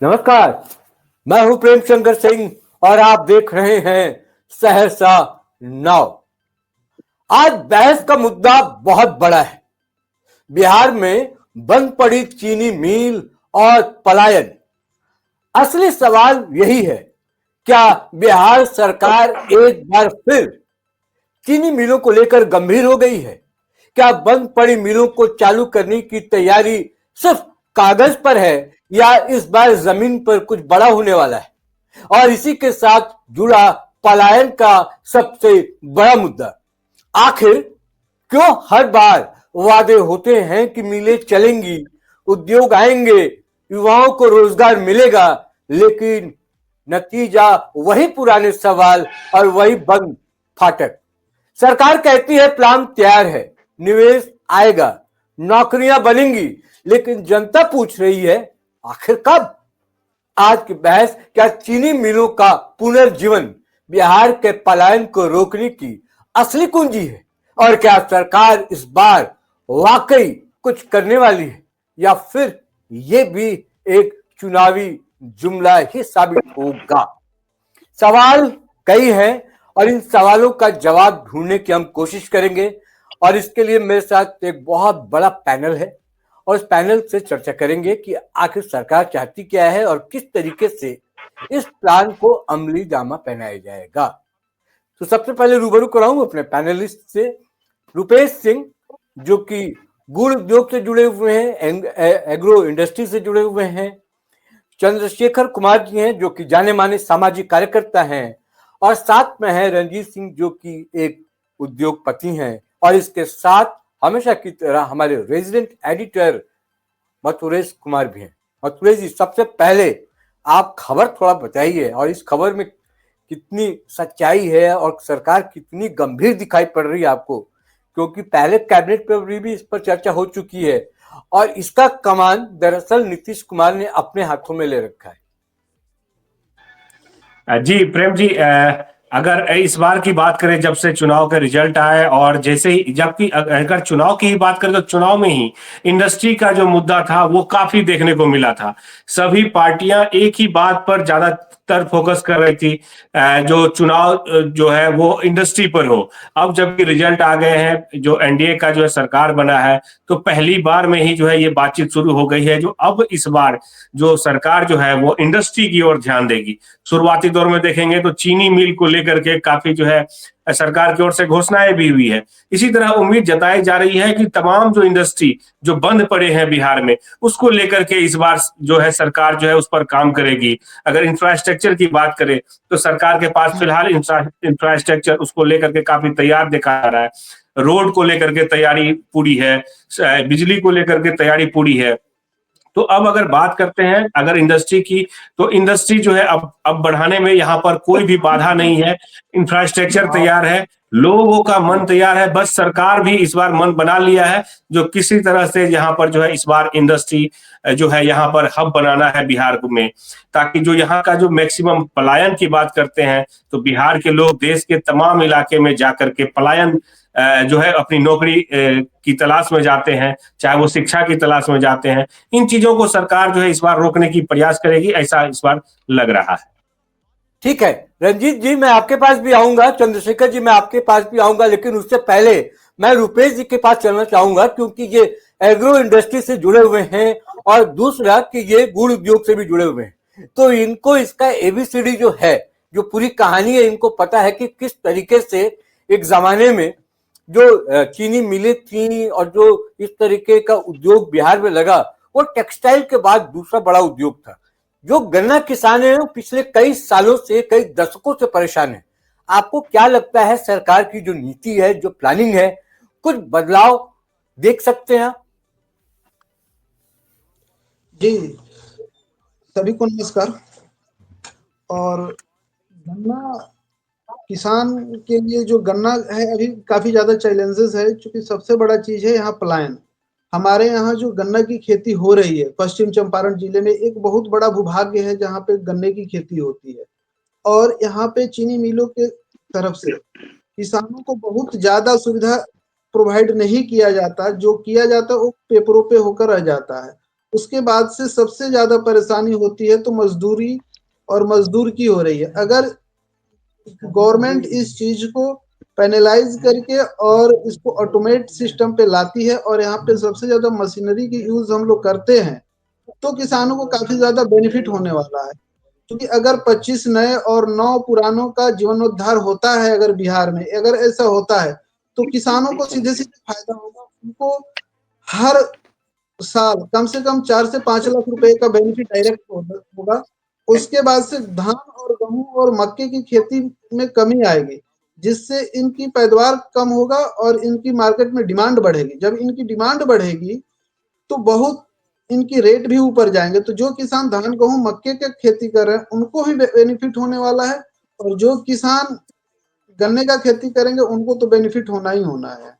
नमस्कार। मैं हूं प्रेम शंकर सिंह और आप देख रहे हैं सहरसा नाव। आज बहस का मुद्दा बहुत बड़ा है। बिहार में बंद पड़ी चीनी मिल और पलायन। असली सवाल यही है, क्या बिहार सरकार एक बार फिर चीनी मिलों को लेकर गंभीर हो गई है? क्या बंद पड़ी मिलों को चालू करने की तैयारी सिर्फ कागज पर है या इस बार जमीन पर कुछ बड़ा होने वाला है? और इसी के साथ जुड़ा पलायन का सबसे बड़ा मुद्दा, आखिर क्यों हर बार वादे होते हैं कि मिलें चलेंगी, उद्योग आएंगे, युवाओं को रोजगार मिलेगा, लेकिन नतीजा वही पुराने सवाल और वही बंद फाटक। सरकार कहती है प्लान तैयार है, निवेश आएगा, नौकरियां बनेंगी, लेकिन जनता पूछ रही है आखिर कब? आज की बहस, क्या चीनी मिलों का पुनर्जीवन बिहार के पलायन को रोकने की असली कुंजी है? और क्या सरकार इस बार वाकई कुछ करने वाली है या फिर ये भी एक चुनावी जुमला ही साबित होगा? सवाल कई हैं और इन सवालों का जवाब ढूंढने की हम कोशिश करेंगे। और इसके लिए मेरे साथ एक बहुत बड़ा पैनल है और इस पैनल से चर्चा करेंगे कि आखिर सरकार चाहती क्या है और किस तरीके से इस प्लान को अमली जामा पहनाया जाएगा। तो सबसे पहले रूबरू कराऊं अपने पैनलिस्ट से, रुपेश सिंह, जो कि गुड़ उद्योग से जुड़े हुए हैं, एग्रो इंडस्ट्री से जुड़े हुए हैं। चंद्रशेखर कुमार जी हैं, जो कि जाने माने सामाजिक कार्यकर्ता हैं। और साथ में है रंजीत सिंह, जो कि एक उद्योगपति हैं। और इसके साथ हमेशा की तरह हमारे रेजिडेंट एडिटर मथुरेश कुमार भी हैं। मथुरेश जी, सबसे पहले आप खबर थोड़ा बताइए और इस खबर में कितनी सच्चाई है और सरकार कितनी गंभीर दिखाई पड़ रही है आपको, क्योंकि पहले कैबिनेट पर भी इस पर चर्चा हो चुकी है और इसका कमान दरअसल नीतीश कुमार ने अपने हाथों में ले रखा है। जी प्रेम जी, अगर इस बार की बात करें, जब से चुनाव के रिजल्ट आए और जैसे ही, जबकि अगर चुनाव की ही बात करें तो चुनाव में ही इंडस्ट्री का जो मुद्दा था वो काफी देखने को मिला था। सभी पार्टियां एक ही बात पर ज्यादातर फोकस कर रही थी, जो चुनाव जो है वो इंडस्ट्री पर हो। अब जबकि रिजल्ट आ गए हैं, जो एनडीए का जो है सरकार बना है, तो पहली बार में ही जो है ये बातचीत शुरू हो गई है, जो अब इस बार जो सरकार जो है वो इंडस्ट्री की ओर ध्यान देगी। शुरुआती दौर में देखेंगे तो चीनी मिल को लेकर के काफी जो है सरकार की ओर से घोषणाएं भी हुई है। इसी तरह उम्मीद जताई जा रही है कि तमाम जो इंडस्ट्री जो बंद पड़े हैं बिहार में, उसको लेकर के इस बार जो है सरकार जो है उस पर काम करेगी। अगर इंफ्रास्ट्रक्चर की बात करें तो सरकार के पास फिलहाल इंफ्रास्ट्रक्चर उसको लेकर के काफी तैयार दिखा रहा है। रोड को लेकर के तैयारी पूरी है, बिजली को लेकर के तैयारी पूरी है। तो अब अगर बात करते हैं अगर इंडस्ट्री की, तो इंडस्ट्री जो है अब बढ़ाने में यहाँ पर कोई भी बाधा नहीं है। इंफ्रास्ट्रक्चर तैयार है, लोगों का मन तैयार है, बस सरकार भी इस बार मन बना लिया है जो किसी तरह से यहाँ पर जो है इस बार इंडस्ट्री जो है यहाँ पर हब बनाना है बिहार में, ताकि जो यहाँ का जो मैक्सिमम पलायन की बात करते हैं, तो बिहार के लोग देश के तमाम इलाके में जाकर के पलायन जो है अपनी नौकरी की तलाश में जाते हैं, चाहे वो शिक्षा की तलाश में जाते हैं। इन चीजों को सरकार जो है इस बार रोकने की प्रयास करेगी, ऐसा इस बार लग रहा है। ठीक है रंजीत जी, मैं आपके पास भी आऊंगा, चंद्रशेखर जी मैं आपके पास भी आऊंगा, लेकिन उससे पहले मैं रुपेश जी के पास चलना चाहूंगा, क्योंकि ये एग्रो इंडस्ट्री से जुड़े हुए हैं और दूसरा कि ये गुड़ उद्योग से भी जुड़े हुए हैं। तो इनको इसका एबीसीडी जो है, जो पूरी कहानी है, इनको पता है कि किस तरीके से एक जमाने में जो चीनी मिलें थी और जो इस तरीके का उद्योग बिहार में लगा, वो टेक्सटाइल के बाद दूसरा बड़ा उद्योग था। जो गन्ना किसान है पिछले कई सालों से, कई दशकों से परेशान है। आपको क्या लगता है सरकार की जो नीति है, जो प्लानिंग है, कुछ बदलाव देख सकते हैं आप? जी, सभी को नमस्कार। और गन्ना किसान के लिए जो गन्ना है, अभी काफी ज्यादा चैलेंजेस है, क्योंकि सबसे बड़ा चीज है यहाँ पलायन। हमारे यहाँ जो गन्ना की खेती हो रही है, पश्चिम चंपारण जिले में एक बहुत बड़ा भूभाग्य है जहाँ पे गन्ने की खेती होती है। और यहाँ पे चीनी मिलों के तरफ से किसानों को बहुत ज्यादा सुविधा प्रोवाइड नहीं किया जाता, जो किया जाता है वो पेपरों पे होकर रह जाता है। उसके बाद से सबसे ज्यादा परेशानी होती है तो मजदूरी और मजदूर की हो रही है। अगर गवर्नमेंट इस चीज को पैनलाइज करके और इसको ऑटोमेट सिस्टम पे लाती है और यहाँ पे सबसे ज्यादा मशीनरी की यूज हम लोग करते हैं, तो किसानों को काफी ज्यादा बेनिफिट होने वाला है। क्योंकि अगर 25 नए और 9 पुरानों का जीवनोद्धार होता है, अगर बिहार में अगर ऐसा होता है, तो किसानों को सीधे सीधे फायदा होगा। उनको हर साल कम से कम 4 से 5 लाख रुपए का बेनिफिट डायरेक्ट होगा। उसके बाद से धान और गेहूं और मक्के की खेती में कमी आएगी, जिससे इनकी पैदावार कम होगा और इनकी मार्केट में डिमांड बढ़ेगी। जब इनकी डिमांड बढ़ेगी तो बहुत इनकी रेट भी ऊपर जाएंगे। तो जो किसान धान गेहूं मक्के की खेती कर रहे हैं उनको भी बेनिफिट होने वाला है, और जो किसान गन्ने का खेती करेंगे उनको तो बेनिफिट होना ही होना है।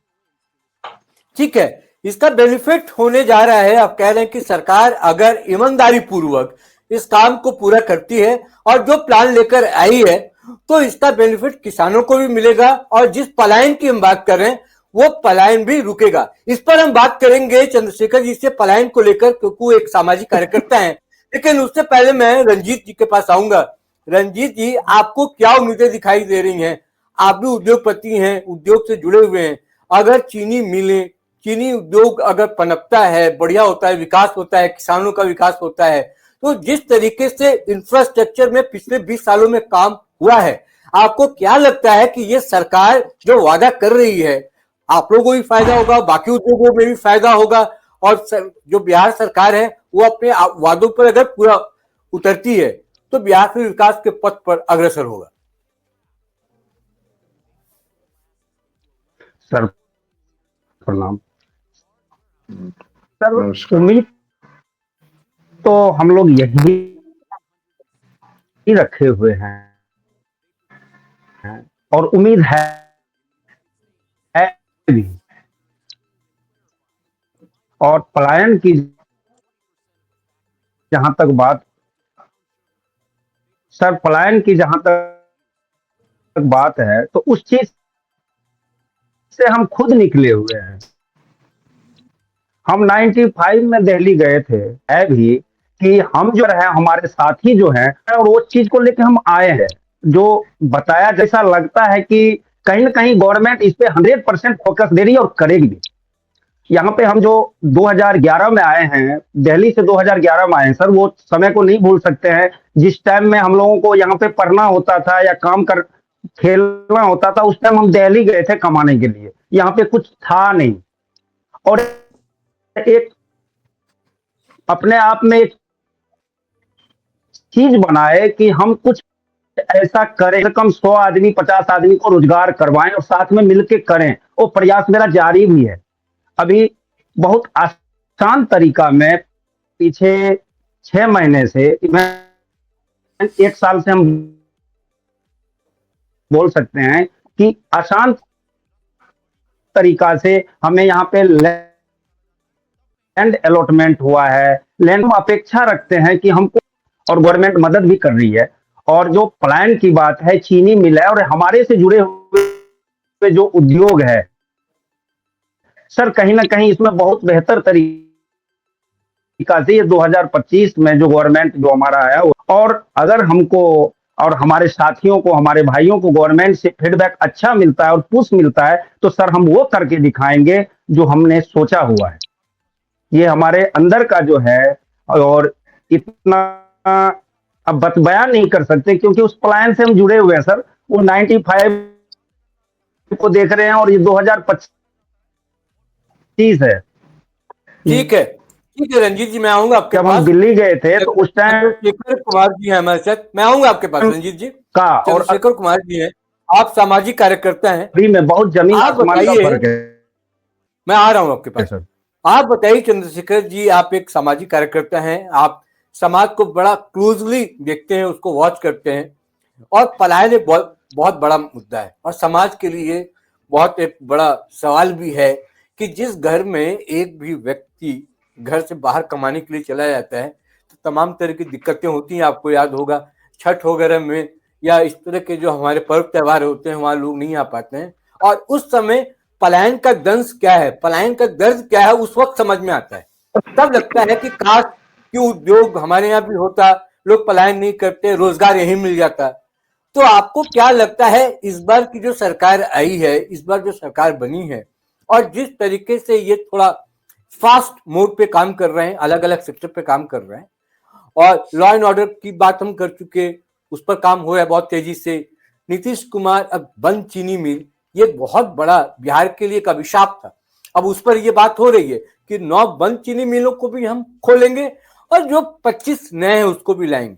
ठीक है, इसका बेनिफिट होने जा रहा है। आप कह रहे हैं कि सरकार अगर ईमानदारी पूर्वक इस काम को पूरा करती है और जो प्लान लेकर आई है, तो इसका बेनिफिट किसानों को भी मिलेगा और जिस पलायन की हम बात कर रहे हैं वो पलायन भी रुकेगा। इस पर हम बात करेंगे चंद्रशेखर जी से पलायन को लेकर, क्योंकि वो एक सामाजिक कार्यकर्ता हैं। लेकिन उससे पहले मैं रंजीत जी के पास आऊंगा। रंजीत जी, आपको क्या उम्मीदें दिखाई दे रही हैं? आप भी उद्योगपति हैं, उद्योग से जुड़े हुए हैं। अगर चीनी मिलें, चीनी उद्योग अगर पनपता है, बढ़िया होता है, विकास होता है, किसानों का विकास होता है, तो जिस तरीके से इंफ्रास्ट्रक्चर में पिछले 20 सालों में काम हुआ है, आपको क्या लगता है कि ये सरकार जो वादा कर रही है, आप लोगों को भी फायदा होगा, बाकी उद्योगों में भी फायदा होगा, और जो बिहार सरकार है वो अपने वादों पर अगर पूरा उतरती है तो बिहार फिर विकास के पथ पर अग्रसर होगा? सर प्रणाम। सर उम्मीद तो हम लोग यही रखे हुए हैं और उम्मीद है भी। और पलायन की जहां तक बात सर पलायन की जहां तक बात है, तो उस चीज से हम खुद निकले हुए हैं। हम 95 में दिल्ली गए थे, है भी कि हम जो है हमारे साथी जो हैं, और वो चीज को लेके हम आए हैं। जो बताया जैसा लगता है कि कहीं ना कहीं गवर्नमेंट इस पे 100% फोकस दे रही है और करेगी भी। यहाँ पे हम जो 2011 में आए हैं, दिल्ली से 2011 में आए हैं सर, वो समय को नहीं भूल सकते हैं जिस टाइम में हम लोगों को यहाँ पे पढ़ना होता था या काम कर खेलना होता था। उस टाइम हम दिल्ली गए थे कमाने के लिए, यहाँ पे कुछ था नहीं। और एक अपने आप में एक चीज बनाए कि हम कुछ ऐसा करें, कम 100 आदमी 50 आदमी को रोजगार करवाएं और साथ में मिलकर करें। वो प्रयास मेरा जारी भी है। अभी बहुत आसान तरीका में पीछे 6 महीने से, मैं 1 साल से हम बोल सकते हैं कि आसान तरीका से हमें यहाँ पे लैंड अलॉटमेंट हुआ है। लैंड में अपेक्षा रखते हैं कि हमको, और गवर्नमेंट मदद भी कर रही है। और जो पलायन की बात है, चीनी मिल है और हमारे से जुड़े हुए जो उद्योग है सर, कहीं ना कहीं इसमें बहुत बेहतर तरीका से ये 2025 में जो गवर्नमेंट जो हमारा है, और अगर हमको और हमारे साथियों को, हमारे भाइयों को गवर्नमेंट से फीडबैक अच्छा मिलता है और पुश मिलता है, तो सर हम वो करके दिखाएंगे जो हमने सोचा हुआ है। ये हमारे अंदर का जो है, और इतना अब बयान नहीं कर सकते क्योंकि उस प्लान से हम जुड़े हुए हैं सर। वो 95 को देख रहे हैं और ये 2025 है। ठीक है, ठीक है रंजीत जी, मैं आऊंगा आपके पास। जब हम दिल्ली गए थे तो उस टाइम चंद्रशेखर कुमार जी हैं हमारे साथ, मैं आऊंगा आपके पास रंजीत जी। का, और चंद्रशेखर कुमार जी हैं, आप सामाजिक कार्यकर्ता हैं। अभी में बहुत जमीन आप आसमान का बताइए, फर्क है। मैं आ रहा हूं आपके पास। सर आप बताइए चंद्रशेखर जी, आप एक सामाजिक कार्यकर्ता हैं, आप समाज को बड़ा क्लोजली देखते हैं, उसको वॉच करते हैं, और पलायन एक बहुत बहुत बड़ा मुद्दा है और समाज के लिए बहुत एक बड़ा सवाल भी है कि जिस घर में एक भी व्यक्ति घर से बाहर कमाने के लिए चला जाता है तो तमाम तरह की दिक्कतें होती हैं। आपको याद होगा छठ वगैरह में या इस तरह के जो हमारे पर्व त्योहार होते हैं वहां लोग नहीं आ पाते हैं, और उस समय पलायन का दंश क्या है, पलायन का दर्द क्या है, उस वक्त समझ में आता है। तब लगता है कि काश क्यों उद्योग हमारे यहाँ भी होता, लोग पलायन नहीं करते, रोजगार यहीं मिल जाता। तो आपको क्या लगता है इस बार की जो सरकार आई है, इस बार जो सरकार बनी है, और जिस तरीके से ये थोड़ा फास्ट मोड पे काम कर रहे हैं, अलग अलग सेक्टर पे काम कर रहे हैं, और लॉ एंड ऑर्डर की बात हम कर चुके, उस पर काम हो रहा है बहुत तेजी से। नीतीश कुमार अब बंद चीनी मिल, ये बहुत बड़ा बिहार के लिए एक अभिशाप था। अब उस पर ये बात हो रही है कि 9 बंद चीनी मिलों को भी हम खोलेंगे और जो 25 नए हैं उसको भी लाएंगे।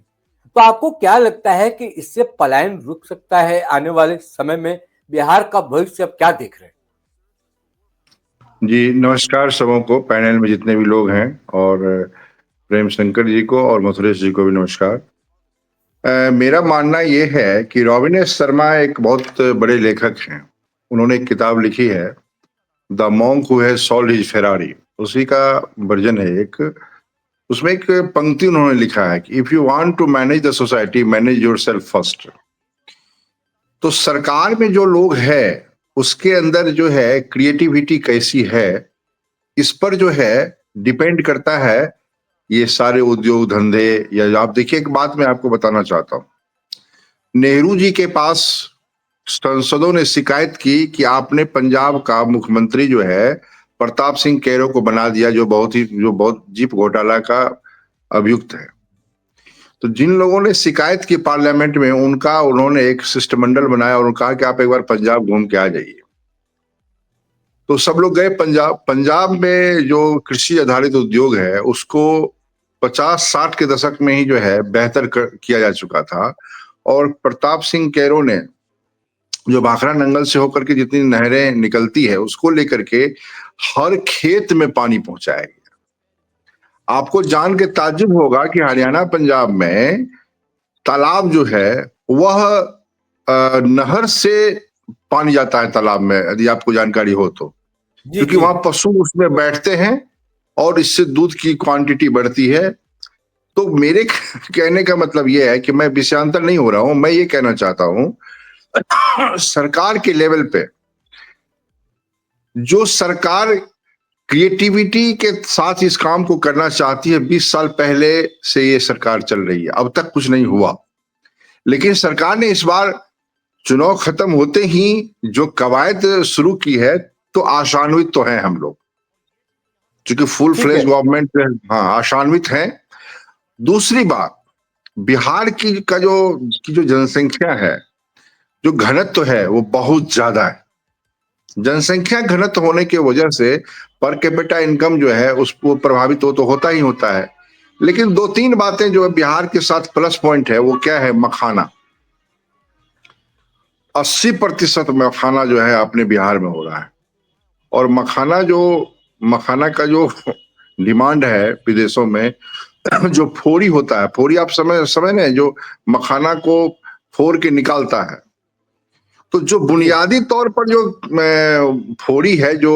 तो आपको क्या लगता है कि इससे पलायन रुक सकता है आने वाले समय में? बिहार का भविष्य अब क्या देख रहे हैं? जी नमस्कार सबों को, पैनल में जितने भी लोग हैं, और प्रेम शंकर जी को और मथुरेश जी को भी नमस्कार। मेरा मानना ये है कि रॉबिनेस शर्मा एक बहुत बड़े लेखक हैं। उन्होंने एक किताब लिखी है, the monk who has solved his Ferrari, उसी का वर्जन है एक। उसमें एक पंक्ति उन्होंने लिखा है कि if you want to manage the society, manage yourself first. तो सरकार में जो लोग हैं उसके अंदर जो है क्रिएटिविटी कैसी है, इस पर जो है डिपेंड करता है ये सारे उद्योग धंधे। या आप देखिए, एक बात मैं आपको बताना चाहता हूं, नेहरू जी के पास सांसदों ने शिकायत की कि आपने पंजाब का मुख्यमंत्री जो है प्रताप सिंह कैरो को बना दिया, जो बहुत जीप घोटाला का अभियुक्त है। तो जिन लोगों ने शिकायत की पार्लियामेंट में, उन्होंने एक शिष्टमंडल बनाया और कहा कि आप एक बार पंजाब घूम के आ जाइए। तो सब लोग गए पंजाब। पंजाब में जो कृषि आधारित उद्योग है उसको 50-60 के दशक में ही जो है बेहतर किया जा चुका था। और प्रताप सिंह कैरो ने जो भाखड़ा नंगल से होकर के जितनी नहरें निकलती है उसको लेकर के हर खेत में पानी पहुंचाया गया। आपको जान के ताज्जुब होगा कि हरियाणा पंजाब में तालाब जो है वह नहर से पानी जाता है तालाब में, यदि आपको जानकारी हो तो, क्योंकि वहां पशु उसमें बैठते हैं और इससे दूध की क्वांटिटी बढ़ती है। तो मेरे कहने का मतलब यह है कि मैं विषयांतर नहीं हो रहा हूं, मैं ये कहना चाहता हूं सरकार के लेवल पे जो सरकार क्रिएटिविटी के साथ इस काम को करना चाहती है, 20 साल पहले से ये सरकार चल रही है, अब तक कुछ नहीं हुआ। लेकिन सरकार ने इस बार चुनाव खत्म होते ही जो कवायद शुरू की है, तो आशान्वित तो हैं हम लोग, क्योंकि फुल फ्लेज गवर्नमेंट, हाँ आशान्वित है। दूसरी बात, बिहार की जो जनसंख्या है, जो घनत्व है वो बहुत ज्यादा है। जनसंख्या घनत्व होने की वजह से पर कैपिटा इनकम जो है उसको प्रभावित तो होता ही होता है। लेकिन 2-3 बातें जो बिहार के साथ प्लस पॉइंट है वो क्या है? मखाना। 80% मखाना जो है अपने बिहार में हो रहा है। और मखाना का जो डिमांड है विदेशों में, जो फोड़ी होता है, फोड़ी आप समझ रहे हैं, जो मखाना को फोड़ के निकालता है, तो जो बुनियादी तौर पर जो फोड़ी है जो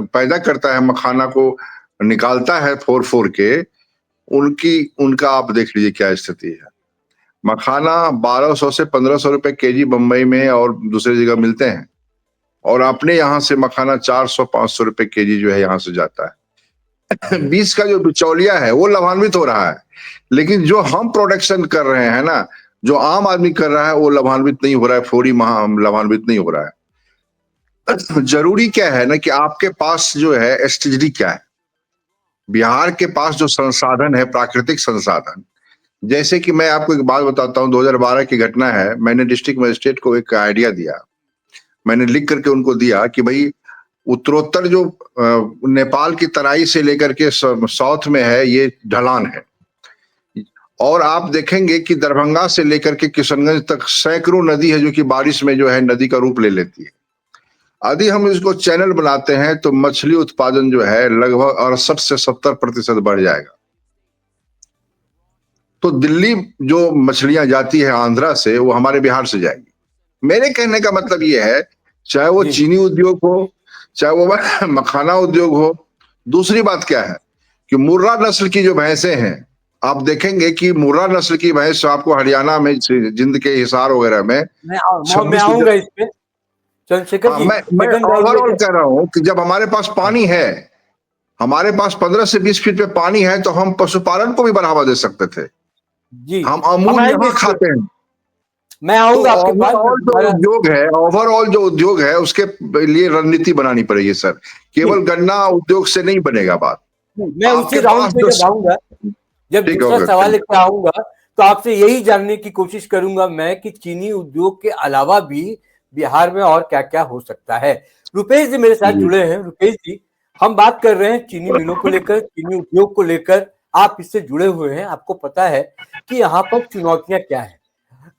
पैदा करता है, मखाना को निकालता है फोड़ के, उनका आप देख लीजिए क्या स्थिति है। मखाना 1200 से 1500 रुपए केजी बंबई में और दूसरी जगह मिलते हैं, और अपने यहाँ से मखाना 400-500 रुपए केजी जो है यहाँ से जाता है। बीज का जो बिचौलिया है वो लाभान्वित हो रहा है, लेकिन जो हम प्रोडक्शन कर रहे हैं ना, जो आम आदमी कर रहा है वो लाभान्वित नहीं हो रहा है, फोड़ी लाभान्वित नहीं हो रहा है। जरूरी क्या है ना कि आपके पास जो है एसटीडी क्या है। बिहार के पास जो संसाधन है, प्राकृतिक संसाधन, जैसे कि मैं आपको एक बात बताता हूँ, 2012 की घटना है। मैंने डिस्ट्रिक्ट मजिस्ट्रेट को एक आइडिया दिया, मैंने लिख करके उनको दिया कि भाई उत्तरोत्तर जो नेपाल की तराई से लेकर के साउथ में है ये ढलान है, और आप देखेंगे कि दरभंगा से लेकर के किशनगंज तक सैकड़ों नदी है जो कि बारिश में जो है नदी का रूप ले लेती है। यदि हम इसको चैनल बनाते हैं तो मछली उत्पादन जो है लगभग 68 से 70% बढ़ जाएगा। तो दिल्ली जो मछलियां जाती है आंध्रा से, वो हमारे बिहार से जाएगी। मेरे कहने का मतलब ये है, चाहे वो चीनी उद्योग हो, चाहे वो मखाना उद्योग हो। दूसरी बात क्या है कि मुर्रा नस्ल की जो भैंसें हैं, आप देखेंगे कि मुर्रा नस्ल की भैंस आपको हरियाणा में, जिंद के हिसार वगैरह में, मैं आऊंगा इस पे चंद्रशेखर जी। मैं ओवरऑल कह रहा हूं कि जब हमारे पास पानी है हमारे पास 15 से 20 फीट पे पानी है तो हम पशुपालन को भी बढ़ावा दे सकते थे। जी हम अमूल आएंगे यहाँ इस पे। खाते हैं। मैं तो आऊंगा आपके पास। ओवरऑल जो उद्योग है उसके लिए रणनीति बनानी पड़ेगी सर। केवल गन्ना उद्योग से नहीं बनेगा बात। मैं उसी आपके राउंड पास पे जब आऊंगा, जब ठीक दूसरा होगा। सवाल लेकर आऊंगा तो आपसे यही जानने की कोशिश करूंगा मैं कि चीनी उद्योग के अलावा भी बिहार में और क्या क्या हो सकता है। रुपेश जी मेरे साथ जुड़े हैं। रुपेश जी, हम बात कर रहे हैं चीनी मिलों को लेकर, चीनी उद्योग को लेकर। आप इससे जुड़े हुए हैं, आपको पता है कि यहाँ पर चुनौतियां क्या है।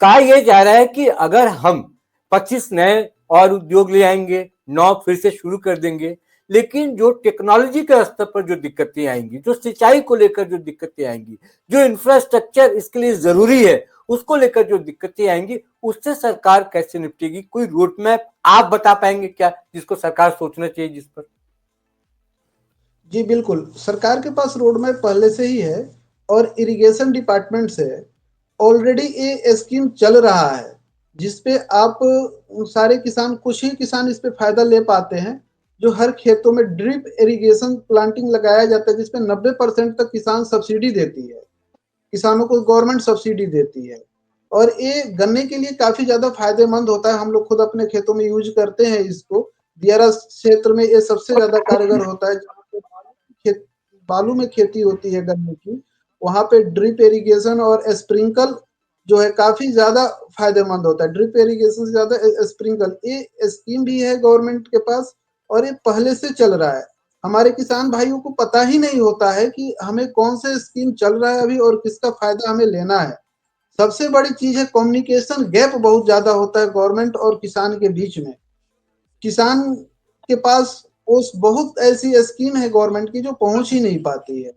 कहा यह जा रहा है कि अगर हम 25 नए और उद्योग ले आएंगे, 9 फिर से शुरू कर देंगे, लेकिन जो टेक्नोलॉजी के स्तर पर जो दिक्कतें आएंगी, जो सिंचाई को लेकर जो दिक्कतें आएंगी, जो इंफ्रास्ट्रक्चर इसके लिए जरूरी है उसको लेकर जो दिक्कतें आएंगी, उससे सरकार कैसे निपटेगी? कोई रोड मैप आप बता पाएंगे क्या जिसको सरकार सोचना चाहिए जिस पर? जी बिल्कुल, सरकार के पास रोड मैप पहले से ही है और इरिगेशन डिपार्टमेंट से ऑलरेडी ये स्कीम चल रहा है, जिसपे आप सारे किसान, कुछ ही किसान इस पे फायदा ले पाते हैं। जो हर खेतों में ड्रिप इरिगेशन प्लांटिंग लगाया जाता है, जिसपे 90% तक किसान सब्सिडी देती है, किसानों को गवर्नमेंट सब्सिडी देती है। और ये गन्ने के लिए काफी ज्यादा फायदेमंद होता है। हम लोग खुद अपने खेतों में यूज करते हैं इसको। दियारा क्षेत्र में ये सबसे ज्यादा कारगर होता है, जहाँ पे बालू में खेती होती है गन्ने की, वहां पे ड्रिप इरिगेशन और स्प्रिंकल जो है काफी ज्यादा फायदेमंद होता है। ड्रिप इरिगेशन से ज्यादा स्प्रिंकल, ये स्कीम भी है गवर्नमेंट के पास और ये पहले से चल रहा है। हमारे किसान भाइयों को पता ही नहीं होता है कि हमें कौन से स्कीम चल रहा है अभी और किसका फायदा हमें लेना है। सबसे बड़ी चीज है कम्युनिकेशन गैप बहुत ज्यादा होता है गवर्नमेंट और किसान के बीच में। किसान के पास उस बहुत ऐसी स्कीम है गवर्नमेंट की जो पहुंच ही नहीं पाती है।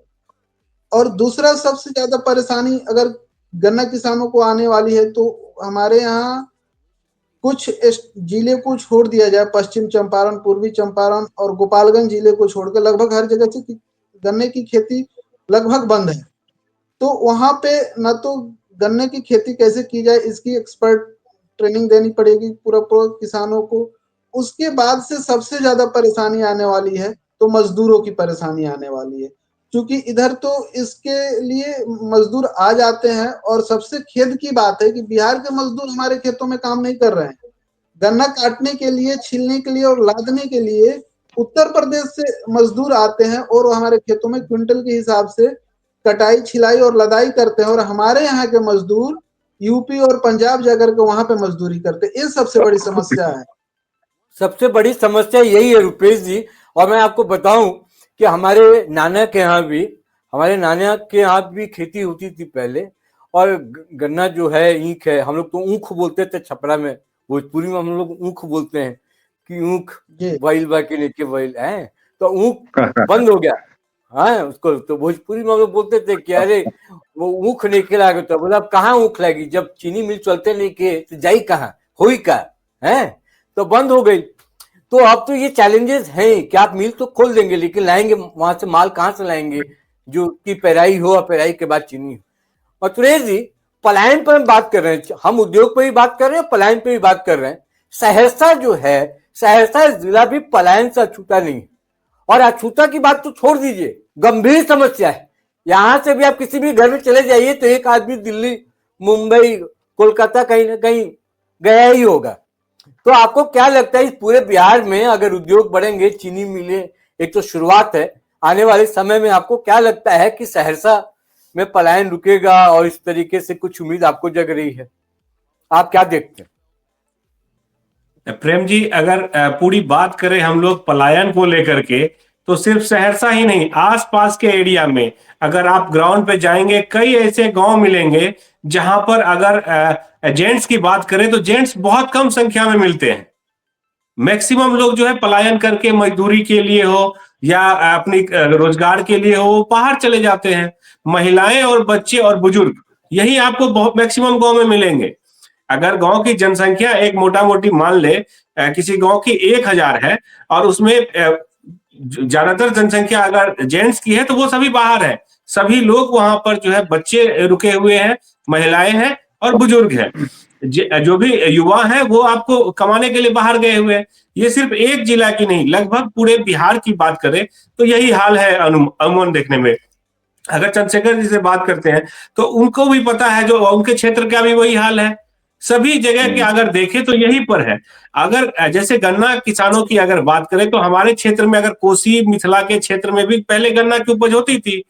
और दूसरा सबसे ज्यादा परेशानी अगर गन्ना किसानों को आने वाली है तो हमारे यहाँ कुछ जिले को छोड़ दिया जाए, पश्चिम चंपारण, पूर्वी चंपारण और गोपालगंज जिले को छोड़कर लगभग हर जगह से गन्ने की खेती लगभग बंद है। तो वहां पे न तो गन्ने की खेती कैसे की जाए इसकी एक्सपर्ट ट्रेनिंग देनी पड़ेगी पूरा किसानों को। उसके बाद से सबसे ज्यादा परेशानी आने वाली है तो मजदूरों की परेशानी आने वाली है, क्योंकि इधर तो इसके लिए मजदूर आ जाते हैं और सबसे खेद की बात है कि बिहार के मजदूर हमारे खेतों में काम नहीं कर रहे हैं। गन्ना काटने के लिए, छीलने के लिए और लादने के लिए उत्तर प्रदेश से मजदूर आते हैं और वो हमारे खेतों में क्विंटल के हिसाब से कटाई, छिलाई और लदाई करते हैं। और हमारे यहाँ के मजदूर यूपी और पंजाब जाकर के वहां पे मजदूरी करते हैं। ये सबसे बड़ी समस्या है। सबसे बड़ी समस्या यही है रुपेश जी। और मैं आपको बताऊं कि हमारे नाना के यहाँ भी खेती होती थी पहले। और गन्ना जो है, ईख है, हम लोग तो ऊख बोलते थे छपरा में, भोजपुरी में हम लोग ऊख बोलते हैं कि ऊख बैल बाकी लेके बैल है। तो ऊख बंद हो गया। हाँ, उसको तो भोजपुरी में हम लोग बोलते थे कि अरे वो ऊख लेके लागे। तो बोला अब कहाँ ऊख लाएगी, जब चीनी मिल चलते लेके तो जाई कहाँ, हुई का है, तो बंद हो गई। तो अब तो ये चैलेंजेस हैं कि आप मिल तो खोल देंगे लेकिन लाएंगे वहां से माल कहाँ से लाएंगे जो की पेराई हो और पेराई के बाद चीनी हो। और सुरेश जी, पलायन पर हम बात कर रहे हैं, हम उद्योग पर भी बात कर रहे हैं, पलायन पे भी बात कर रहे हैं। सहरसा जो है, सहरसा जिला भी पलायन से अछूता नहीं है। और अछूता की बात तो छोड़ दीजिए, गंभीर समस्या है। यहां से भी आप किसी भी घर में चले जाइए तो एक आदमी दिल्ली, मुंबई, कोलकाता कहीं ना कहीं गया ही होगा। तो आपको क्या लगता है इस पूरे बिहार में अगर उद्योग बढ़ेंगे, चीनी मिले, एक तो शुरुआत है, आने वाले समय में आपको क्या लगता है कि सहरसा में पलायन रुकेगा और इस तरीके से कुछ उम्मीद आपको जग रही है? आप क्या देखते हैं? प्रेम जी, अगर पूरी बात करें हम लोग पलायन को लेकर के, तो सिर्फ सहरसा ही नहीं, आसपास के एरिया में अगर आप ग्राउंड पे जाएंगे, कई ऐसे गांव मिलेंगे जहां पर अगर जेंट्स की बात करें तो जेंट्स बहुत कम संख्या में मिलते हैं। मैक्सिमम लोग जो है पलायन करके मजदूरी के लिए हो या अपनी रोजगार के लिए हो बाहर चले जाते हैं। महिलाएं और बच्चे और बुजुर्ग यही आपको बहुत मैक्सिमम गांव में मिलेंगे। अगर गांव की जनसंख्या एक मोटा मोटी मान ले किसी गांव की 1000 है और उसमें ज्यादातर जनसंख्या अगर जेंट्स की है तो वो सभी बाहर है। सभी लोग वहां पर जो है, बच्चे रुके हुए हैं, महिलाएं हैं और बुजुर्ग है। जो भी युवा है वो आपको कमाने के लिए बाहर गए हुए हैं। ये सिर्फ एक जिला की नहीं, लगभग पूरे बिहार की बात करें तो यही हाल है अमूमन देखने में। अगर चंद्रशेखर जी से बात करते हैं तो उनको भी पता है, जो उनके क्षेत्र का भी वही हाल है। सभी जगह के अगर देखें तो यही पर है। अगर जैसे गन्ना किसानों की अगर बात करें तो हमारे क्षेत्र में, अगर कोसी मिथिला के क्षेत्र में भी पहले गन्ना की उपज होती थी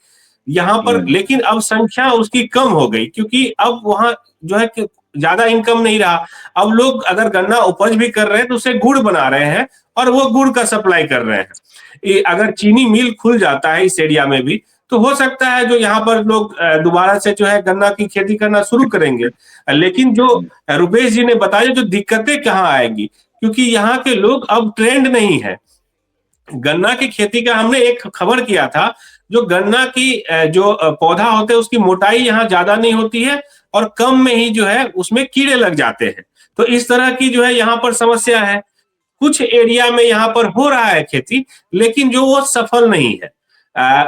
यहाँ पर, लेकिन अब संख्या उसकी कम हो गई, क्योंकि अब वहां जो है कि ज्यादा इनकम नहीं रहा। अब लोग अगर गन्ना उपज भी कर रहे हैं तो उसे गुड़ बना रहे हैं और वो गुड़ का सप्लाई कर रहे हैं। अगर चीनी मिल खुल जाता है इस एरिया में भी तो हो सकता है जो यहाँ पर लोग दोबारा से जो है गन्ना की खेती करना शुरू करेंगे। लेकिन जो रुपेश जी ने बताया, जो दिक्कतें कहाँ आएंगी, क्योंकि यहाँ के लोग अब ट्रेंड नहीं है गन्ना की खेती का। हमने एक खबर किया था, जो गन्ना की जो पौधा होते हैं उसकी मोटाई यहाँ ज्यादा नहीं होती है और कम में ही जो है उसमें कीड़े लग जाते हैं। तो इस तरह की जो है यहाँ पर समस्या है। कुछ एरिया में यहाँ पर हो रहा है खेती, लेकिन जो वो सफल नहीं है।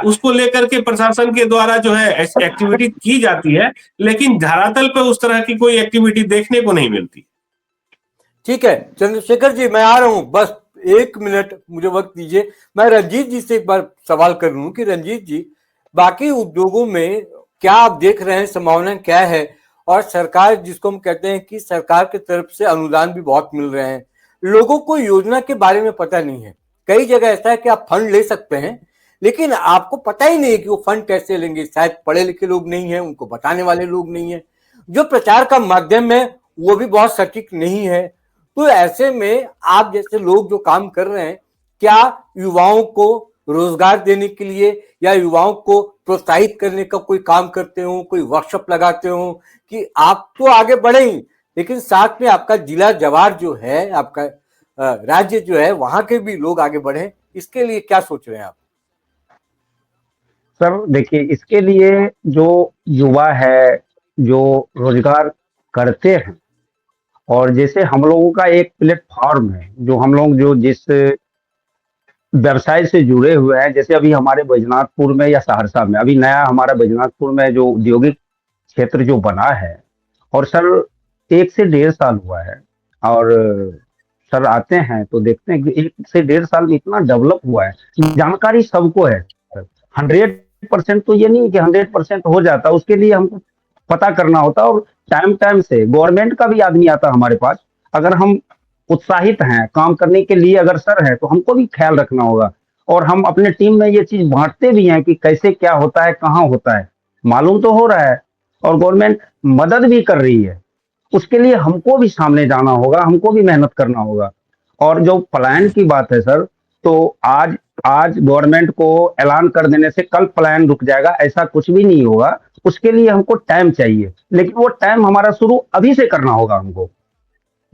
उसको लेकर के प्रशासन के द्वारा जो है एक्टिविटी की जाती है, लेकिन धरातल पे उस तरह की कोई एक्टिविटी देखने को नहीं मिलती। ठीक है चंद्रशेखर जी, मैं आ रहा हूं, बस 1 मिनट मुझे वक्त दीजिए। मैं रंजीत जी से एक बार सवाल कर लूं कि रंजीत जी, बाकी उद्योगों में क्या आप देख रहे हैं, संभावना क्या है? और सरकार, जिसको हम कहते हैं कि सरकार की तरफ से अनुदान भी बहुत मिल रहे हैं, लोगों को योजना के बारे में पता नहीं है। कई जगह ऐसा है कि आप फंड ले सकते हैं, लेकिन आपको पता ही नहीं है कि वो फंड कैसे लेंगे। शायद पढ़े लिखे लोग नहीं है, उनको बताने वाले लोग नहीं है, जो प्रचार का माध्यम है वो भी बहुत सटीक नहीं है। तो ऐसे में आप जैसे लोग जो काम कर रहे हैं, क्या युवाओं को रोजगार देने के लिए या युवाओं को प्रोत्साहित करने का कोई काम करते हो, कोई वर्कशॉप लगाते हो कि आप तो आगे बढ़े ही, लेकिन साथ में आपका जिला जवार जो है, आपका राज्य जो है, वहां के भी लोग आगे बढ़े? इसके लिए क्या सोच रहे हैं आप? सर देखिए, इसके लिए जो युवा है, जो रोजगार करते हैं, और जैसे हम लोगों का एक प्लेटफॉर्म है, जो हम लोग जो जिस व्यवसाय से जुड़े हुए हैं, जैसे अभी हमारे बैजनाथपुर में या सहरसा में, अभी नया हमारा बैजनाथपुर में जो औद्योगिक क्षेत्र जो बना है, और सर 1 से 1.5 साल हुआ है, और सर आते हैं तो देखते हैं कि 1 से 1.5 साल में इतना डेवलप हुआ है। जानकारी सबको है सर, 100% तो ये नहीं कि 100% हो जाता, उसके लिए हमको पता करना होता, और टाइम टाइम से गवर्नमेंट का भी आदमी आता हमारे पास। अगर हम उत्साहित हैं काम करने के लिए, अगर सर है, तो हमको भी ख्याल रखना होगा, और हम अपने टीम में ये चीज बांटते भी हैं कि कैसे क्या होता है, कहाँ होता है, मालूम तो हो रहा है, और गवर्नमेंट मदद भी कर रही है। उसके लिए हमको भी सामने जाना होगा, हमको भी मेहनत करना होगा। और जो प्लान की बात है सर, तो आज गवर्नमेंट को ऐलान कर देने से कल प्लान रुक जाएगा, ऐसा कुछ भी नहीं होगा। उसके लिए हमको टाइम चाहिए, लेकिन वो टाइम हमारा शुरू अभी से करना होगा हमको।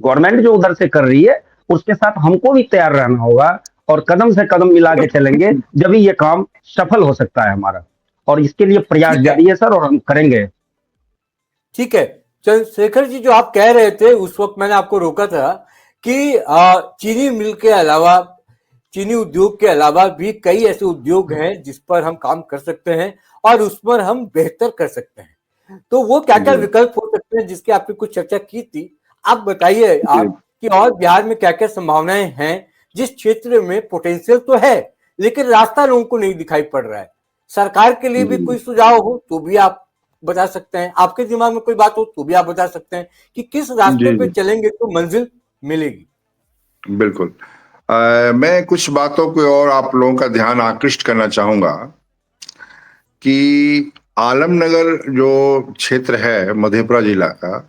गवर्नमेंट जो उधर से कर रही है उसके साथ हमको भी तैयार रहना होगा, और कदम से कदम मिला के चलेंगे, जब ये काम सफल हो सकता है हमारा। और इसके लिए प्रयास जारी है सर, और हम करेंगे। ठीक है चंद्रशेखर जी, जो आप कह रहे थे उस वक्त मैंने आपको रोका था कि चीनी मिल के अलावा, चीनी उद्योग के अलावा भी कई ऐसे उद्योग हैं जिस पर हम काम कर सकते हैं और उस पर हम बेहतर कर सकते हैं। तो वो क्या क्या विकल्प हो सकते हैं जिसकी आपने कुछ चर्चा की थी? आप बताइए आप कि और बिहार में क्या क्या संभावनाएं हैं, जिस क्षेत्र में पोटेंशियल तो है लेकिन रास्ता लोगों को नहीं दिखाई पड़ रहा है। सरकार के लिए भी कोई सुझाव हो तो भी आप बता सकते हैं, आपके दिमाग में कोई बात हो तो भी आप बता सकते हैं कि किस रास्ते पे चलेंगे तो मंजिल मिलेगी। बिल्कुल। मैं कुछ बातों को और आप लोगों का ध्यान आकृष्ट करना चाहूंगा कि आलमनगर जो क्षेत्र है मधेपुरा जिला का,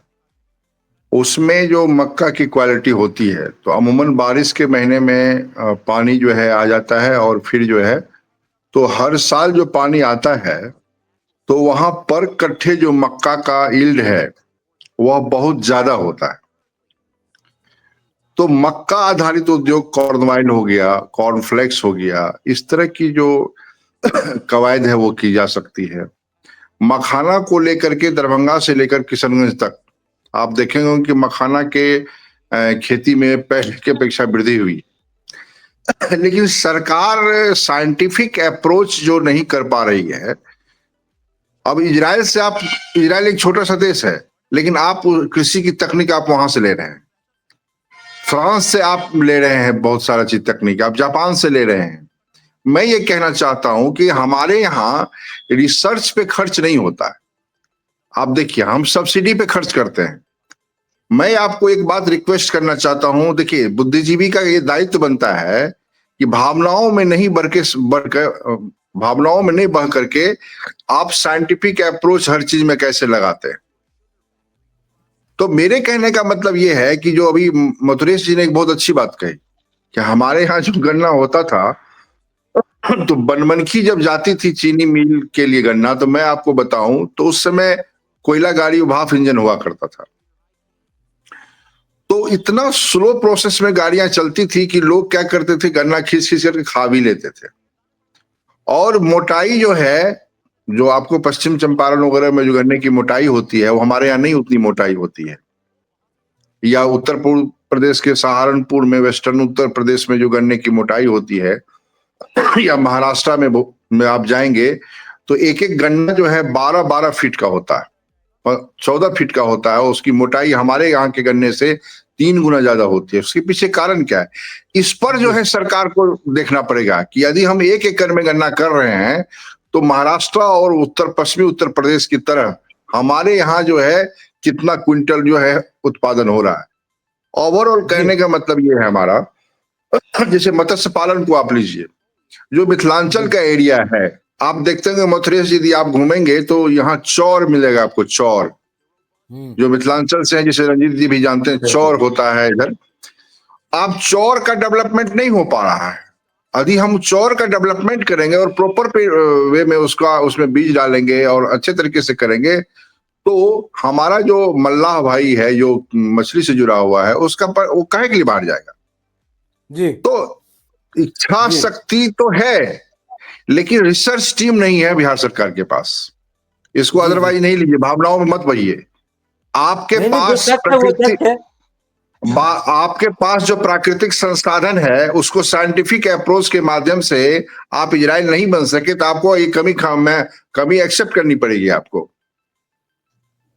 उसमें जो मक्का की क्वालिटी होती है, तो अमूमन बारिश के महीने में पानी जो है आ जाता है, और फिर जो है तो हर साल जो पानी आता है तो वहां पर कट्ठे जो मक्का का यील्ड है वह बहुत ज्यादा होता है। तो मक्का आधारित उद्योग, कॉर्नवाइन हो गया, कॉर्नफ्लेक्स हो गया, इस तरह की जो कवायद है वो की जा सकती है। मखाना को लेकर के दरभंगा से लेकर किशनगंज तक आप देखेंगे कि मखाना के खेती में पहले की अपेक्षा वृद्धि हुई, लेकिन सरकार साइंटिफिक अप्रोच जो नहीं कर पा रही है। अब इजराइल से इजराइल एक छोटा सा देश है, लेकिन आप कृषि की तकनीक आप वहां से ले रहे हैं, फ्रांस से आप ले रहे हैं, बहुत सारा चीज तकनीक आप जापान से ले रहे हैं। मैं ये कहना चाहता हूं कि हमारे यहाँ रिसर्च पे खर्च नहीं होता है। आप देखिए, हम सब्सिडी पे खर्च करते हैं। मैं आपको एक बात रिक्वेस्ट करना चाहता हूं, देखिए बुद्धिजीवी का ये दायित्व बनता है कि भावनाओं में नहीं भावनाओं में नहीं बह करके आप साइंटिफिक अप्रोच हर चीज में कैसे लगाते हैं। तो मेरे कहने का मतलब ये है कि जो अभी मथुरेश जी ने एक बहुत अच्छी बात कही कि हमारे यहाँ जो गन्ना होता था तो बनमनखी जब जाती थी चीनी मिल के लिए गन्ना, तो मैं आपको बताऊं तो उस समय कोयला गाड़ी भाप इंजन हुआ करता था। तो इतना स्लो प्रोसेस में गाड़ियां चलती थी कि लोग क्या करते थे, गन्ना खींच खींच करके खा भी लेते थे। और मोटाई जो है, जो आपको पश्चिम चंपारण वगैरह में जो गन्ने की मोटाई होती है, वो हमारे यहाँ नहीं उतनी मोटाई होती है। या उत्तर पूर्व प्रदेश के सहारनपुर में, वेस्टर्न उत्तर प्रदेश में जो गन्ने की मोटाई होती है, या महाराष्ट्र में आप जाएंगे तो एक एक गन्ना जो है 12-12 फीट का होता है, 14 फीट का होता है। उसकी मोटाई हमारे यहाँ के गन्ने से 3 गुना ज्यादा होती है। उसके पीछे कारण क्या है, इस पर जो है सरकार को देखना पड़ेगा कि यदि हम 1 एकड़ में गन्ना कर रहे हैं तो महाराष्ट्र और पश्चिमी उत्तर प्रदेश की तरह हमारे यहाँ जो है कितना क्विंटल जो है उत्पादन हो रहा है। ओवरऑल कहने का मतलब ये है हमारा, जैसे मत्स्य पालन को आप लीजिए, जो मिथिलांचल का एरिया है, आप देखते होंगे मथुरेश, यदि आप घूमेंगे तो यहाँ चौर मिलेगा आपको, चौर जो मिथिलांचल से है, जिसे रंजीत जी भी जानते हैं, चौर होता है इधर। आप चौर का डेवलपमेंट नहीं हो पा रहा है। यदि हम चौर का डेवलपमेंट करेंगे और प्रॉपर वे में उसमें बीज डालेंगे और अच्छे तरीके से करेंगे, तो हमारा जो मल्लाह भाई है जो मछली से जुड़ा हुआ है, वो काहे के लिए बाहर जाएगा जी। तो इच्छा शक्ति तो है, लेकिन रिसर्च टीम नहीं है बिहार सरकार के पास। इसको अदरवाइज नहीं लीजिए, भावनाओं में मत बहिए। आपके पास जो प्राकृतिक संसाधन है, उसको साइंटिफिक अप्रोच के माध्यम से आप इजराइल नहीं बन सके, तो आपको ये कमी एक्सेप्ट करनी पड़ेगी आपको।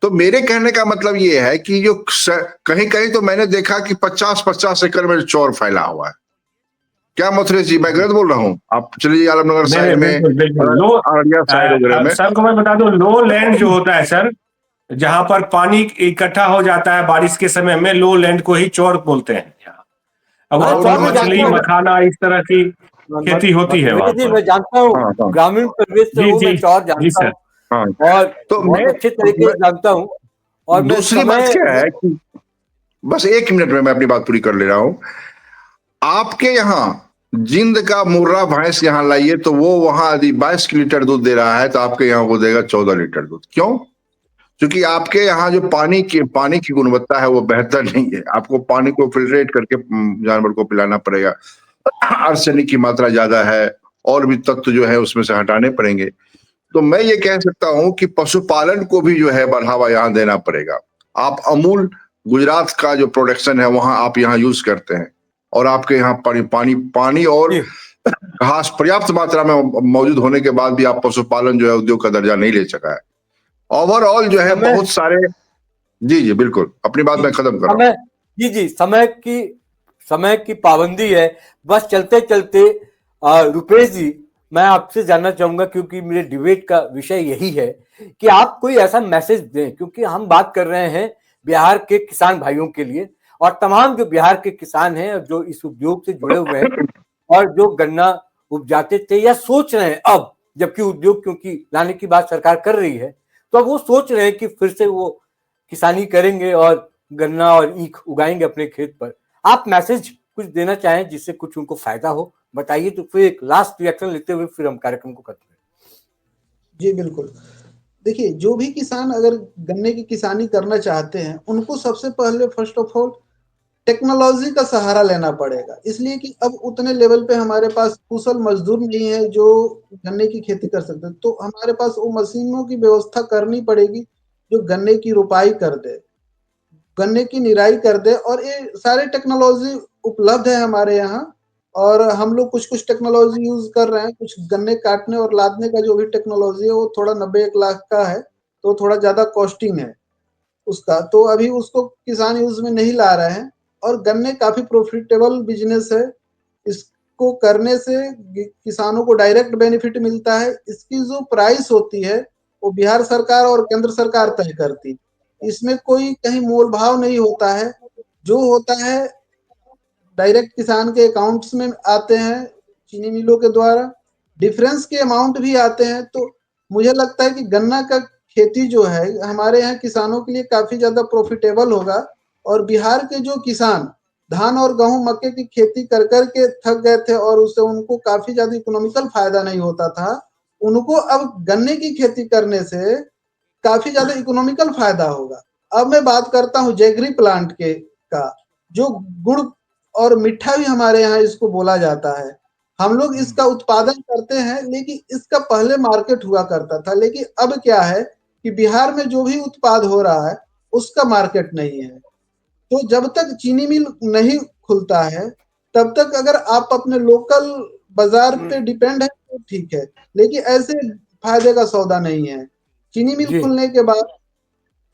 तो मेरे कहने का मतलब ये है कि जो कहीं कहीं तो मैंने देखा कि 50-50 एकड़ में चौर फैला हुआ है। क्या मथुरेश जी, मैं गलत बोल रहा हूँ? आप चलिए आलमनगर साइड में, अररिया साइड वगैरह में। सर को मैं बता दूं, लो लैंड जो होता है सर, जहां पर पानी इकट्ठा हो जाता है बारिश के समय में, लो लैंड को ही चौर बोलते हैं। अब वहां पर मछली, मखाना, इस तरह की खेती होती है वहां पर। मैं जानता हूँ, ग्रामीण परिवेश से हूँ, मैं चौर जानता हूँ और तो मैं अच्छे तरीके से जानता हूँ। और दूसरी बात क्या है कि बस 1 मिनट में मैं अपनी बात पूरी कर ले रहा हूँ। आपके यहाँ जिंद का मुर्रा भैंस यहाँ लाइए तो वो वहां यदि 22 लीटर दूध दे रहा है, तो आपके यहाँ वो देगा 14 लीटर दूध। क्यों? क्योंकि आपके यहाँ जो पानी की गुणवत्ता है वो बेहतर नहीं है। आपको पानी को फिल्ट्रेट करके जानवर को पिलाना पड़ेगा, आर्सेनिक की मात्रा ज्यादा है, और भी तत्व जो है उसमें से हटाने पड़ेंगे। तो मैं ये कह सकता हूं कि पशुपालन को भी जो है बढ़ावा यहाँ देना पड़ेगा। आप अमूल गुजरात का जो प्रोडक्शन है वहां आप यहाँ यूज करते हैं, और आपके यहाँ पानी और घास पर्याप्त मात्रा में मौजूद होने के बाद भी आप पशुपालन जो है उद्योग का दर्जा नहीं ले सका है। ओवरऑल जो है बहुत सारे जी बिल्कुल, अपनी बात मैं खत्म कर रहा हूँ। जी समय की पाबंदी है। बस चलते चलते रुपेश जी, मैं आपसे जानना चाहूंगा, क्योंकि मेरे डिबेट का विषय यही है कि आप कोई ऐसा मैसेज दें, क्योंकि हम बात कर रहे हैं बिहार के किसान भाइयों के लिए, और तमाम जो बिहार के किसान हैं जो इस उद्योग से जुड़े हुए हैं और जो गन्ना उपजाते थे या सोच रहे हैं अब, जबकि उद्योग क्योंकि लाने की बात सरकार कर रही है, तो अब वो सोच रहे हैं कि फिर से वो किसानी करेंगे और गन्ना और ईख उगाएंगे अपने खेत पर। आप मैसेज कुछ देना चाहें जिससे कुछ उनको फायदा हो, बताइए। तो फिर एक लास्ट रिएक्शन लेते हुए फिर हम कार्यक्रम को खत्म करें। जी बिल्कुल, देखिए जो भी किसान अगर गन्ने की किसानी करना चाहते हैं, उनको सबसे पहले फर्स्ट ऑफ ऑल टेक्नोलॉजी का सहारा लेना पड़ेगा, इसलिए कि अब उतने लेवल पे हमारे पास कुशल मजदूर नहीं है जो गन्ने की खेती कर सकते, तो हमारे पास वो मशीनों की व्यवस्था करनी पड़ेगी जो गन्ने की रुपाई कर दे, गन्ने की निराई कर दे, और ये सारे टेक्नोलॉजी उपलब्ध है हमारे यहाँ। और हम लोग कुछ टेक्नोलॉजी यूज कर रहे हैं, कुछ गन्ने काटने और लादने का जो भी टेक्नोलॉजी है वो थोड़ा 90-1 लाख का है, तो थोड़ा ज्यादा कॉस्टिंग है। उसका, तो अभी उसको किसान यूज में नहीं ला रहे हैं। और गन्ने काफी प्रॉफिटेबल बिजनेस है, इसको करने से किसानों को डायरेक्ट बेनिफिट मिलता है। इसकी जो प्राइस होती है वो बिहार सरकार और केंद्र सरकार तय करती, इसमें कोई कहीं मोल भाव नहीं होता है। जो होता है डायरेक्ट किसान के अकाउंट्स में आते हैं चीनी मिलों के द्वारा, डिफरेंस के अमाउंट भी आते हैं। तो मुझे लगता है कि गन्ना का खेती जो है हमारे यहाँ किसानों के लिए काफी ज्यादा प्रॉफिटेबल होगा। और बिहार के जो किसान धान और गेहूं मक्के की खेती कर करके थक गए थे और उससे उनको काफी ज्यादा इकोनॉमिकल फायदा नहीं होता था, उनको अब गन्ने की खेती करने से काफी ज्यादा इकोनॉमिकल फायदा होगा। अब मैं बात करता हूँ जैगरी प्लांट के का, जो गुड़ और मिठा भी हमारे यहाँ इसको बोला जाता है। हम लोग इसका उत्पादन करते हैं, लेकिन इसका पहले मार्केट हुआ करता था, लेकिन अब क्या है कि बिहार में जो भी उत्पाद हो रहा है उसका मार्केट नहीं है। तो जब तक चीनी मिल नहीं खुलता है तब तक अगर आप अपने लोकल बाजार पे डिपेंड है तो ठीक है, लेकिन ऐसे फायदे का सौदा नहीं है। चीनी मिल जी खुलने के बाद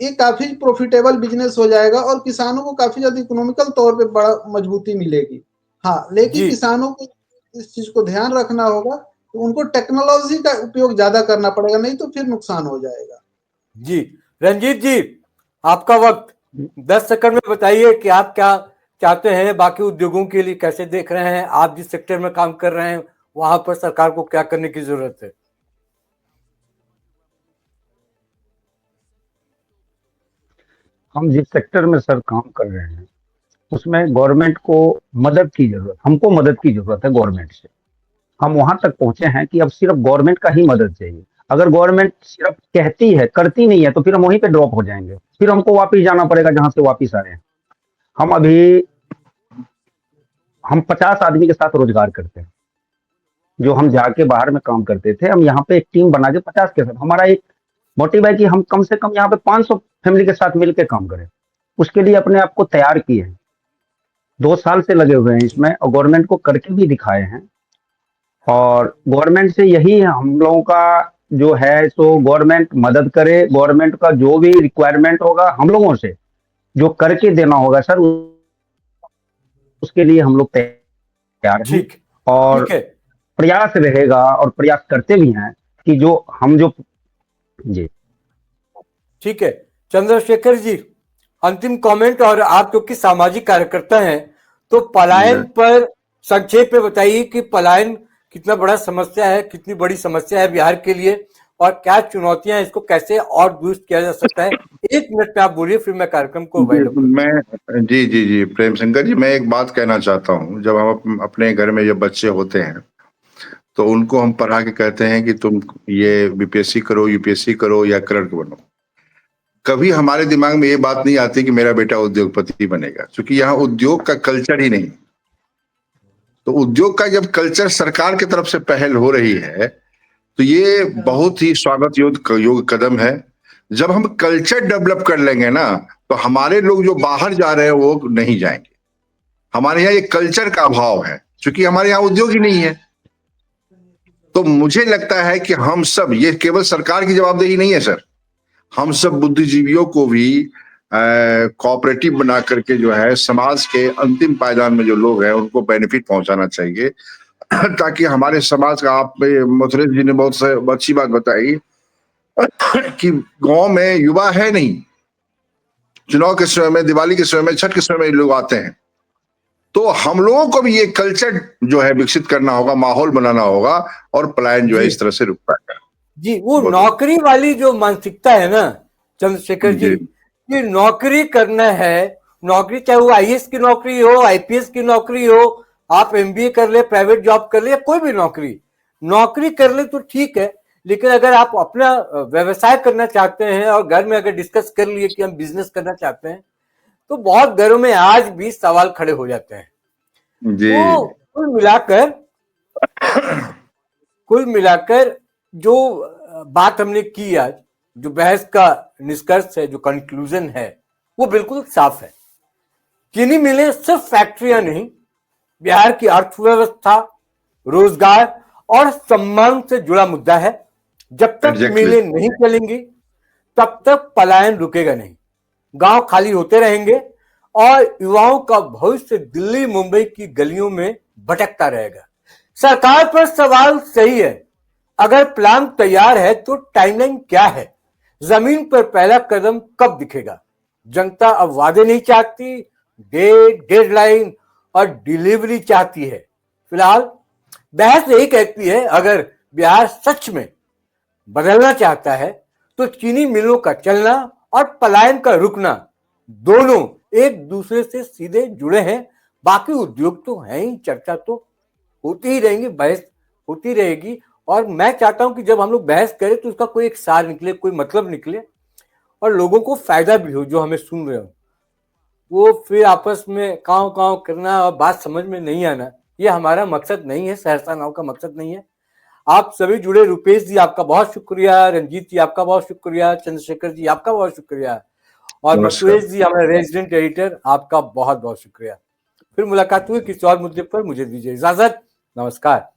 ये काफी प्रॉफिटेबल बिजनेस हो जाएगा और किसानों को काफी ज्यादा इकोनॉमिकल तौर पे बड़ा मजबूती मिलेगी। हाँ, लेकिन जी किसानों को इस चीज को ध्यान रखना होगा कि उनको टेक्नोलॉजी का उपयोग ज्यादा करना पड़ेगा, नहीं तो फिर नुकसान हो जाएगा। जी रंजीत जी, आपका वक्त 10 सेकंड में बताइए कि आप क्या चाहते हैं, बाकी उद्योगों के लिए कैसे देख रहे हैं, आप जिस सेक्टर में काम कर रहे हैं वहां पर सरकार को क्या करने की जरूरत है। हम जिस सेक्टर में सर काम कर रहे हैं उसमें गवर्नमेंट को मदद की जरूरत, हमको मदद की जरूरत है गवर्नमेंट से। हम वहां तक पहुंचे हैं कि अब सिर्फ गवर्नमेंट का ही मदद चाहिए। अगर गवर्नमेंट सिर्फ कहती है करती नहीं है तो फिर हम वहीं पे ड्रॉप हो जाएंगे, फिर हमको वापिस जाना पड़ेगा जहां से वापिस आए हैं। हम 50 आदमी के साथ रोजगार करते हैं, जो हम जाके बाहर में काम करते थे, हम यहाँ पे एक टीम बना के 50 के साथ, हमारा एक मोटिव है कि हम कम से कम यहाँ पे 500 फैमिली के साथ मिलकर काम करें। उसके लिए अपने आप को तैयार किए हैं, 2 साल से लगे हुए हैं इसमें और गवर्नमेंट को करके भी दिखाए हैं। और गवर्नमेंट से यही हम लोगों का जो है, सो गवर्नमेंट मदद करे, गवर्नमेंट का जो भी रिक्वायरमेंट होगा हम लोगों से जो करके देना होगा सर, उसके लिए हम लोग तैयार हैं। ठीक और ठीक है, प्रयास रहेगा और प्रयास करते भी हैं कि जो जी ठीक है। चंद्रशेखर जी, अंतिम कमेंट। और आप क्योंकि सामाजिक कार्यकर्ता हैं तो पलायन पर संक्षेप में बताइए कि पलायन कितना बड़ा समस्या है, कितनी बड़ी समस्या है बिहार के लिए, और क्या चुनौतियां हैं, इसको कैसे और दुरुस्त किया जा सकता है। 1 मिनट में आप बोलिए, फिर मैं कार्यक्रम को वाइंड अप करूंगा। मैं जी जी जी प्रेम शंकर जी, मैं एक बात कहना चाहता हूँ। जब हम अपने घर में जब बच्चे होते हैं तो उनको हम पढ़ा के कहते हैं कि तुम ये बीपीएससी करो, यूपीएससी करो या क्लर्क बनो। कभी हमारे दिमाग में ये बात नहीं आती कि मेरा बेटा उद्योगपति बनेगा, क्योंकि यहाँ उद्योग का कल्चर ही नहीं। तो उद्योग का जब कल्चर सरकार की तरफ से पहल हो रही है तो ये बहुत ही स्वागत योग्य कदम है। जब हम कल्चर डेवलप कर लेंगे ना तो हमारे लोग जो बाहर जा रहे हैं वो नहीं जाएंगे। हमारे यहाँ ये कल्चर का अभाव है क्योंकि हमारे यहाँ उद्योग ही नहीं है। तो मुझे लगता है कि हम सब, ये केवल सरकार की जवाबदेही नहीं है सर, हम सब बुद्धिजीवियों को भी कोऑपरेटिव बना करके जो है समाज के अंतिम पायदान में जो लोग हैं उनको बेनिफिट पहुंचाना चाहिए, ताकि हमारे समाज का, आप मथुरेश जी ने बहुत अच्छी बात बताई कि गांव में युवा है नहीं, चुनाव के समय में, दिवाली के समय में, छठ के समय में लोग आते हैं। तो हम लोगों को भी ये कल्चर जो है विकसित करना होगा, माहौल बनाना होगा और पलायन जो है इस तरह से रुक पाएगा। जी, वो नौकरी वाली जो मानसिकता है ना चंद्रशेखर जी, ये नौकरी करना है, नौकरी चाहे वो आईएएस की नौकरी हो, आईपीएस की नौकरी हो, आप एमबीए कर ले, प्राइवेट जॉब कर ले, या कोई भी नौकरी कर ले तो ठीक है। लेकिन अगर आप अपना व्यवसाय करना चाहते हैं और घर में अगर डिस्कस कर लिए कि हम बिजनेस करना चाहते हैं तो बहुत घरों में आज भी सवाल खड़े हो जाते हैं। तो कुल मिलाकर जो बात हमने की आज, जो बहस का निष्कर्ष है, जो कंक्लूजन है, वो बिल्कुल साफ है। चीनी मिलें सिर्फ फैक्ट्रियां नहीं, बिहार की अर्थव्यवस्था, रोजगार और सम्मान से जुड़ा मुद्दा है। जब तक मिलें नहीं चलेंगी तब तक पलायन रुकेगा नहीं। गांव खाली होते रहेंगे और युवाओं का भविष्य दिल्ली मुंबई की गलियों में भटकता रहेगा। सरकार पर सवाल सही है, अगर प्लान तैयार है तो टाइमलाइन क्या है, जमीन पर पहला कदम कब दिखेगा? जनता अब वादे नहीं चाहती, डेट, डेडलाइन और डिलीवरी चाहती है। फिलहाल बहस यही कहती है, अगर बिहार सच में बदलना चाहता है तो चीनी मिलों का चलना और पलायन का रुकना दोनों एक दूसरे से सीधे जुड़े हैं। बाकी उद्योग तो हैं ही, चर्चा तो होती ही रहेंगी, बहस होती रहेगी। और मैं चाहता हूं कि जब हम लोग बहस करें तो उसका कोई एक सार निकले, कोई मतलब निकले और लोगों को फायदा भी हो जो हमें सुन रहे हो। वो फिर आपस में काव काव करना और बात समझ में नहीं आना, ये हमारा मकसद नहीं है, सहरसा नाव का मकसद नहीं है। आप सभी जुड़े, रुपेश जी आपका बहुत शुक्रिया, रंजीत जी आपका बहुत शुक्रिया, चंद्रशेखर जी आपका बहुत शुक्रिया और नमस्कार। मथुरेश जी हमारे रेजिडेंट एडिटर आपका बहुत बहुत शुक्रिया। फिर मुलाकात हुई किसी और मुद्दे पर, मुझे दीजिए इजाजत, नमस्कार।